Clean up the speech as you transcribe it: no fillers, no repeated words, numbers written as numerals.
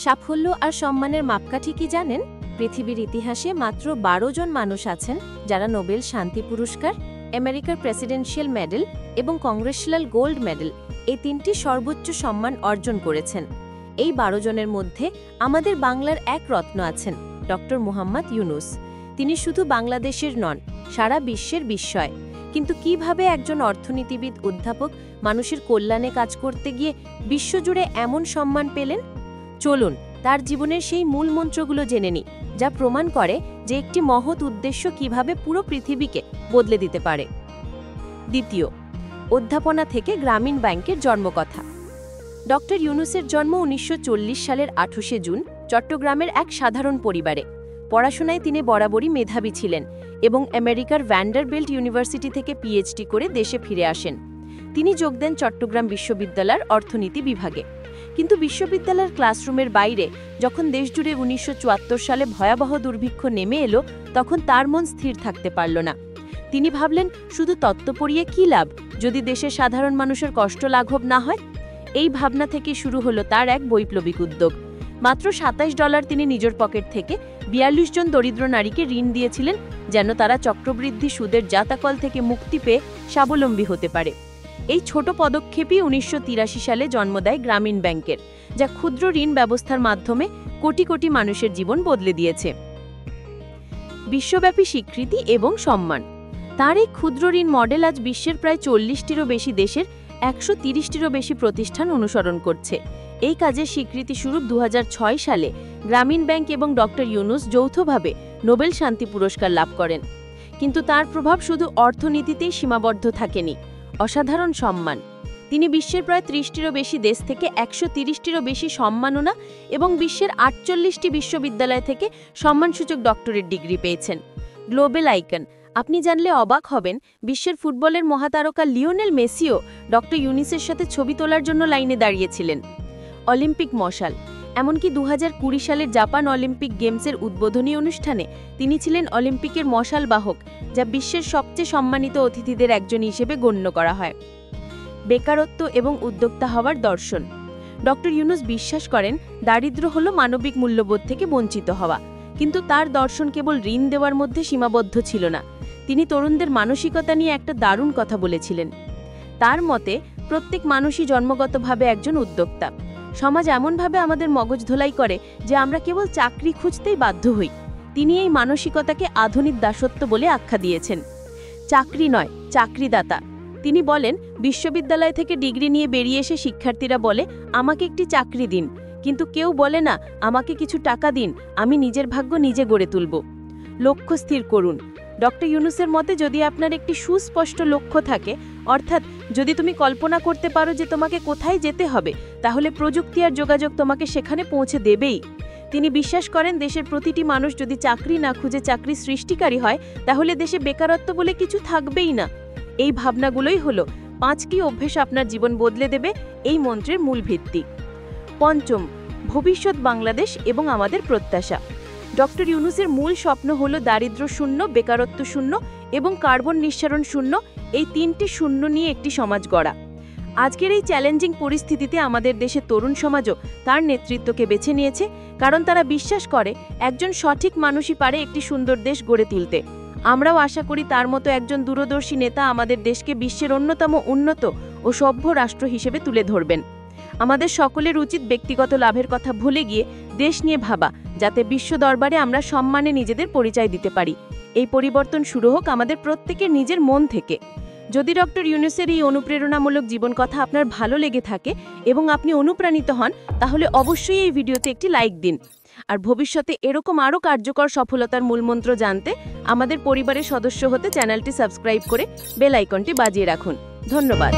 সাফল্য আর সম্মানের মাপকাঠি কি জানেন? পৃথিবীর ইতিহাসে মাত্র ১২ জন মানুষ আছেন যারা নোবেল শান্তি পুরস্কার, আমেরিকার প্রেসিডেন্সিয়াল মেডেল এবং কংগ্রেসুয়াল গোল্ড মেডেল এই তিনটি সর্বোচ্চ সম্মান অর্জন করেছেন। এই ১২ জনের মধ্যে আমাদের বাংলার এক রত্ন আছেন, ডক্টর মোহাম্মদ ইউনুস। তিনি শুধু বাংলাদেশের নন, সারা বিশ্বের বিস্ময়। কিন্তু কিভাবে একজন অর্থনীতিবিদ, অধ্যাপক মানুষের কল্যাণে কাজ করতে গিয়ে বিশ্বজুড়ে এমন সম্মান পেলেন? চলুন তার জীবনের সেই মূল মন্ত্রগুলো জেনে নিই, যা প্রমাণ করে যে একটি মহৎ উদ্দেশ্য কিভাবে পুরো পৃথিবীকে বদলে দিতে পারে। দ্বিতীয়, অধ্যাপনা থেকে গ্রামীণ ব্যাংকের জন্মকথা। ডক্টর ইউনুসের জন্ম ১৯৪০ সালের ২৮শে জুন চট্টগ্রামের এক সাধারণ পরিবারে। পড়াশোনায় তিনি বরাবরই মেধাবী ছিলেন এবং আমেরিকার ভ্যান্ডারবিল্ট ইউনিভার্সিটি থেকে পিএইচডি করে দেশে ফিরে আসেন। তিনি যোগ দেন চট্টগ্রাম বিশ্ববিদ্যালয়ের অর্থনীতি বিভাগে। কিন্তু বিশ্ববিদ্যালয়ের ক্লাসরুমের বাইরে যখন দেশজুড়ে ১৯৭৪ সালে ভয়াবহ দুর্ভিক্ষ নেমে এলো, তখন তার মন স্থির থাকতে পারল না। তিনি ভাবলেন, শুধু তত্ত্ব পড়িয়ে কী লাভ যদি দেশের সাধারণ মানুষের কষ্ট লাঘব না হয়? এই ভাবনা থেকে শুরু হলো তার এক বৈপ্লবিক উদ্যোগ। মাত্র $২৭ তিনি নিজের পকেট থেকে ৪২ জন দরিদ্র নারীকে ঋণ দিয়েছিলেন, যেন তারা চক্রবৃদ্ধি সুদের জাতাকল থেকে মুক্তি পেয়ে স্বাবলম্বী হতে পারে। এই ছোট পদক্ষেপই ১৯৮৩ সালে জন্ম দেয় গ্রামীণ ব্যাংকের, যা ক্ষুদ্র ঋণ ব্যবস্থার মাধ্যমে কোটি কোটি মানুষের জীবন বদলে দিয়েছে। বিশ্বব্যাপী স্বীকৃতি এবং সম্মান। তার এই ক্ষুদ্র ঋণ মডেল আজ বিশ্বের প্রায় ৪০টিরও বেশি দেশের ১৩০টিরও বেশি প্রতিষ্ঠান অনুসরণ করছে। এই কাজের স্বীকৃতিস্বরূপ ২০০৬ সালে গ্রামীণ ব্যাংক এবং ডক্টর ইউনুস যৌথভাবে নোবেল শান্তি পুরস্কার লাভ করেন। কিন্তু তার প্রভাব শুধু অর্থনীতিতেই সীমাবদ্ধ থাকেনি। অসাধারণ সম্মান। তিনি বিশ্বের প্রায় ৩০টিরও বেশি দেশ থেকে ১৩০টিরও বেশি সম্মাননা এবং বিশ্বের ৪৮টি বিশ্ববিদ্যালয় থেকে সম্মানসূচক ডক্টরেট ডিগ্রি পেয়েছেন। Global icon. আপনি জানলে অবাক হবেন, বিশ্বের ফুটবলের মহাতারকা লিওনেল মেসিও ডক্টর ইউনুসের সাথে ছবি তোলার জন্য লাইনে দাঁড়িয়েছিলেন। অলিম্পিক মশাল। এমনকি ২০২০ সালের জাপান অলিম্পিক গেমসের উদ্বোধনী অনুষ্ঠানে তিনি ছিলেন অলিম্পিকের মশাল বাহক, যা বিশ্বের সবচেয়ে সম্মানিত অতিথিদের একজন হিসেবে গণ্য করা হয়। বেকারত্ব এবং উদ্যোক্তা হওয়ার দর্শন। ডক্টর ইউনুস বিশ্বাস করেন, দারিদ্র্য হল মানবিক মূল্যবোধ থেকে বঞ্চিত হওয়া। কিন্তু তার দর্শন কেবল ঋণ দেওয়ার মধ্যে সীমাবদ্ধ ছিল না। তিনি তরুণদের মানসিকতা নিয়ে একটা দারুণ কথা বলেছিলেন। তার মতে, প্রত্যেক মানুষই জন্মগতভাবে একজন উদ্যোক্তা। সমাজ এমনভাবে আমাদের মগজ ধোলাই করে যে আমরা কেবল চাকরি খুঁজতেই বাধ্য হই। তিনি এই মানসিকতাকে আধুনিক দাসত্ব বলে আখ্যা দিয়েছেন। চাকরি নয়, চাকরিদাতা। তিনি বলেন, বিশ্ববিদ্যালয় থেকে ডিগ্রি নিয়ে বেরিয়ে এসে শিক্ষার্থীরা বলে, আমাকে একটি চাকরি দিন, কিন্তু কেউ বলে না, আমাকে কিছু টাকা দিন, আমি নিজের ভাগ্য নিজে গড়ে তুলব। লক্ষ্য স্থির করুন। ডক্টর ইউনুসের মতে, যদি আপনার একটি সুস্পষ্ট লক্ষ্য থাকে, অর্থাৎ যদি তুমি কল্পনা করতে পারো যে তোমাকে কোথায় যেতে হবে, তাহলে প্রযুক্তি আর যোগাযোগ তোমাকে সেখানে পৌঁছে দেবেই। তিনি বিশ্বাস করেন, দেশের প্রতিটি মানুষ যদি চাকরি না খুঁজে চাকরি সৃষ্টিকারী হয়, তাহলে দেশে বেকারত্ব বলে কিছু থাকবেই না। এই ভাবনাগুলোই হলো ৫টি অভ্যেস আপনার জীবন বদলে দেবে, এই মন্ত্রের মূল ভিত্তি। পঞ্চম, ভবিষ্যৎ বাংলাদেশ এবং আমাদের প্রত্যাশা। ডক্টর ইউনুসের মূল স্বপ্ন হল দারিদ্র্য শূন্য, বেকারত্ব শূন্য এবং কার্বন নিঃসরণ শূন্য, এই ৩টি শূন্য নিয়ে একটি সমাজ গড়া। আজকের এই চ্যালেঞ্জিং পরিস্থিতিতে আমাদের দেশের তরুণ সমাজও তার নেতৃত্বকে বেছে নিয়েছে, কারণ তারা বিশ্বাস করে একজন সঠিক মানুষই পারে একটি সুন্দর দেশ গড়ে তুলতে। আমরাও আশা করি তার মতো একজন দূরদর্শী নেতা আমাদের দেশকে বিশ্বের অন্যতম উন্নত ও সভ্য রাষ্ট্র হিসেবে তুলে ধরবেন। আমাদের সকলের উচিত ব্যক্তিগত লাভের কথা ভুলে গিয়ে দেশ নিয়ে ভাবা, যাতে বিশ্ব দরবারে আমরা সম্মানে নিজেদের পরিচয় দিতে পারি। এই পরিবর্তন শুরু হোক আমাদের প্রত্যেকের নিজের মন থেকে। যদি ডক্টর ইউনুসের এই অনুপ্রেরণামূলক জীবন কথা আপনার ভালো লেগে থাকে এবং আপনি অনুপ্রাণিত হন, তাহলে অবশ্যই এই ভিডিওতে একটি লাইক দিন। আর ভবিষ্যতে এরকম আরও কার্যকর সফলতার মূলমন্ত্র জানতে আমাদের পরিবারের সদস্য হতে চ্যানেলটি সাবস্ক্রাইব করে বেল আইকনটি বাজিয়ে রাখুন। ধন্যবাদ।